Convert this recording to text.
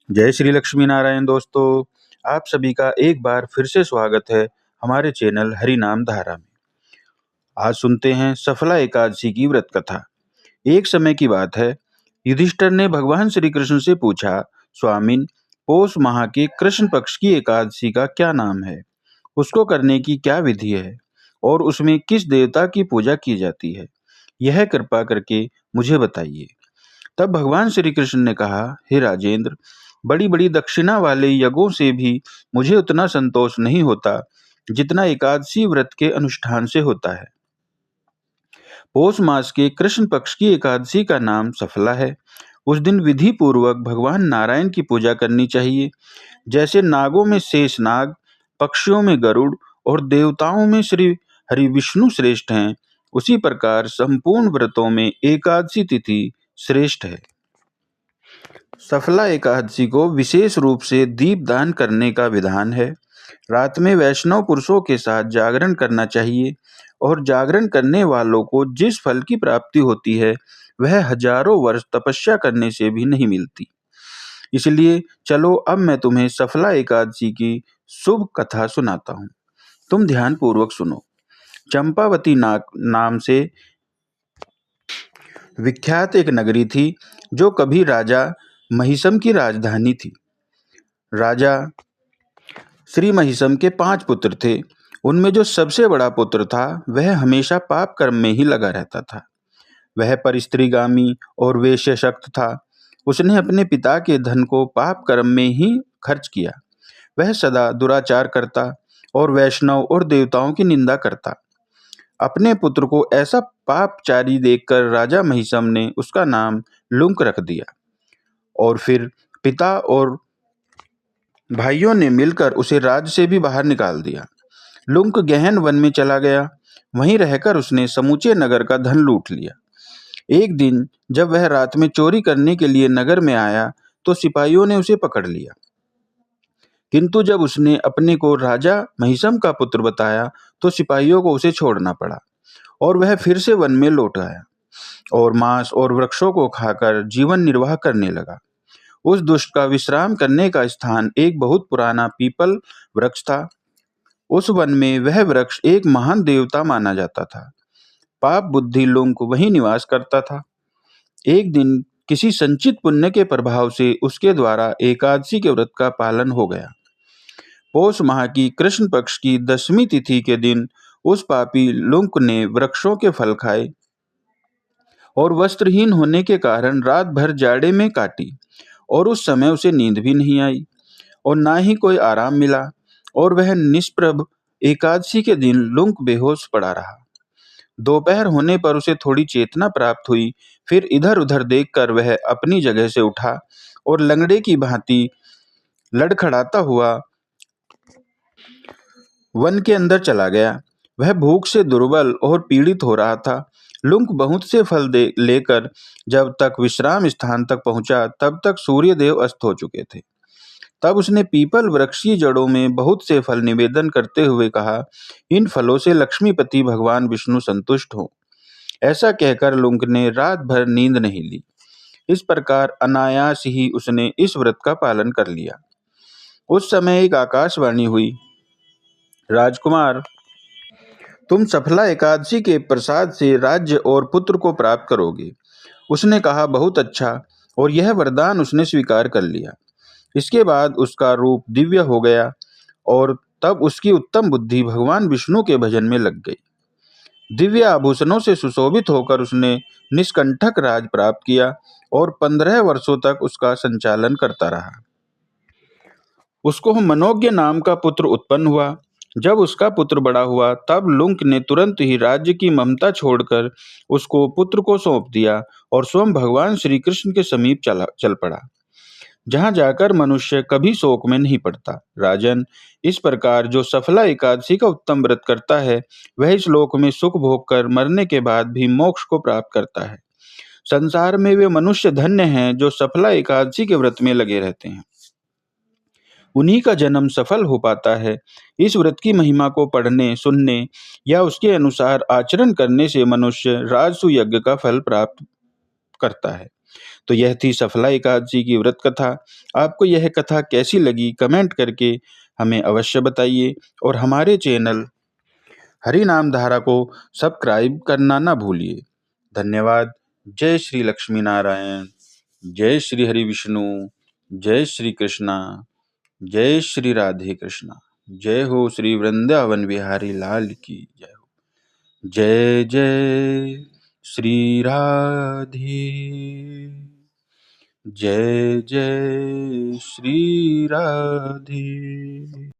जय श्री लक्ष्मी नारायण दोस्तों। आप सभी का एक बार फिर से स्वागत है हमारे चैनल हरि नाम धारा में। आज सुनते हैं सफला एकादशी की व्रत कथा। एक समय की बात है, युधिष्ठिर ने भगवान श्री कृष्ण से पूछा, स्वामिन, पौष माह के कृष्ण पक्ष की एकादशी का क्या नाम है? उसको करने की क्या विधि है और उसमें किस देवता की पूजा की जाती है? यह कृपा करके मुझे बताइए। तब भगवान श्री कृष्ण ने कहा, हे राजेंद्र, बड़ी बड़ी दक्षिणा वाले यज्ञों से भी मुझे उतना संतोष नहीं होता जितना एकादशी व्रत के अनुष्ठान से होता है। पौष मास के कृष्ण पक्ष की एकादशी का नाम सफला है। उस दिन विधि पूर्वक भगवान नारायण की पूजा करनी चाहिए। जैसे नागों में शेष नाग, पक्षियों में गरुड़ और देवताओं में श्री हरि विष्णु श्रेष्ठ हैं, उसी प्रकार संपूर्ण व्रतों में एकादशी तिथि श्रेष्ठ है। सफला एकादशी को विशेष रूप से दीपदान करने का विधान है। रात में वैष्णव पुरुषों के साथ जागरण करना चाहिए और जागरण करने वालों को जिस फल की प्राप्ति होती है वह हजारों वर्ष तपस्या करने से भी नहीं मिलती। इसलिए चलो अब मैं तुम्हें सफला एकादशी की शुभ कथा सुनाता हूँ। तुम ध्यान पूर्वक सुनो। चंपावती नाम से विख्यात एक नगरी थी जो कभी राजा महिसम की राजधानी थी। राजा श्री महिसम के 5 पुत्र थे। उनमें जो सबसे बड़ा पुत्र था वह हमेशा पाप कर्म में ही लगा रहता था। वह परिस्त्रीगामी और वेश्याशक्त था। उसने अपने पिता के धन को पाप कर्म में ही खर्च किया। वह सदा दुराचार करता और वैष्णव और देवताओं की निंदा करता। अपने पुत्र को ऐसा पापचारी देखकर राजा महिसम ने उसका नाम लुंक रख दिया और फिर पिता और भाइयों ने मिलकर उसे राज्य से भी बाहर निकाल दिया। लुंक गहन वन में चला गया। वहीं रहकर उसने समूचे नगर का धन लूट लिया। एक दिन जब वह रात में चोरी करने के लिए नगर में आया तो सिपाहियों ने उसे पकड़ लिया। किंतु जब उसने अपने को राजा महिसम का पुत्र बताया तो सिपाहियों को उसे छोड़ना पड़ा और वह फिर से वन में लौट आया और मांस और वृक्षों को खाकर जीवन निर्वाह करने लगा। उस दुष्ट का विश्राम करने का स्थान एक बहुत पुराना पीपल वृक्ष था। उस वन में वह वृक्ष एक महान देवता माना जाता था। पाप बुद्धि लुंक वहीं निवास करता था। एक दिन किसी संचित पुण्य के प्रभाव से उसके द्वारा एकादशी के व्रत का पालन हो गया। पौष माह की कृष्ण पक्ष की 10वीं तिथि के दिन उस पापी लुंक ने वृक्षों के फल खाए और वस्त्रहीन होने के कारण रात भर जाड़े में काटी और उस समय उसे नींद भी नहीं आई और ना ही कोई आराम मिला और वह निष्प्रभ एकादशी के दिन लुंक बेहोश पड़ा रहा। दोपहर होने पर उसे थोड़ी चेतना प्राप्त हुई। फिर इधर उधर देखकर वह अपनी जगह से उठा और लंगड़े की भांति लड़खड़ाता हुआ वन के अंदर चला गया। वह भूख से दुर्बल और पीड़ित हो रहा था। लुंक बहुत से फल लेकर जब तक विश्राम स्थान तक पहुंचा तब तक सूर्यदेव अस्त हो चुके थे। तब उसने पीपल वृक्ष की जड़ों में बहुत से फल निवेदन करते हुए कहा, इन फलों से लक्ष्मीपति भगवान विष्णु संतुष्ट हो। ऐसा कहकर लुंक ने रात भर नींद नहीं ली। इस प्रकार अनायास ही उसने इस व्रत का पालन कर लिया। उस समय एक आकाशवाणी हुई, राजकुमार, तुम सफला एकादशी के प्रसाद से राज्य और पुत्र को प्राप्त करोगे। उसने कहा, बहुत अच्छा, और यह वरदान उसने स्वीकार कर लिया। इसके बाद उसका रूप दिव्य हो गया और तब उसकी उत्तम बुद्धि भगवान विष्णु के भजन में लग गई। दिव्य आभूषणों से सुशोभित होकर उसने निष्कंटक राज प्राप्त किया और 15 वर्षों तक उसका संचालन करता रहा। उसको मनोज्ञ नाम का पुत्र उत्पन्न हुआ। जब उसका पुत्र बड़ा हुआ तब लुंक ने तुरंत ही राज्य की ममता छोड़कर उसको पुत्र को सौंप दिया और स्वयं भगवान श्री कृष्ण के समीप चल पड़ा, जहाँ जाकर मनुष्य कभी शोक में नहीं पड़ता। राजन, इस प्रकार जो सफला एकादशी का उत्तम व्रत करता है वह इस लोक में सुख भोग कर मरने के बाद भी मोक्ष को प्राप्त करता है। संसार में वे मनुष्य धन्य हैं जो सफला एकादशी के व्रत में लगे रहते हैं। उन्हीं का जन्म सफल हो पाता है। इस व्रत की महिमा को पढ़ने, सुनने या उसके अनुसार आचरण करने से मनुष्य राजसु यज्ञ का फल प्राप्त करता है। तो यह थी सफला एकादशी की व्रत कथा। आपको यह कथा कैसी लगी कमेंट करके हमें अवश्य बताइए और हमारे चैनल हरि नाम धारा को सब्सक्राइब करना ना भूलिए। धन्यवाद। जय श्री लक्ष्मी नारायण, जय श्री हरि विष्णु, जय श्री कृष्णा, जय श्री राधे कृष्णा। जय हो श्री वृंदावन बिहारी लाल की जय हो। जय जय श्री राधे, जय जय श्री राधे।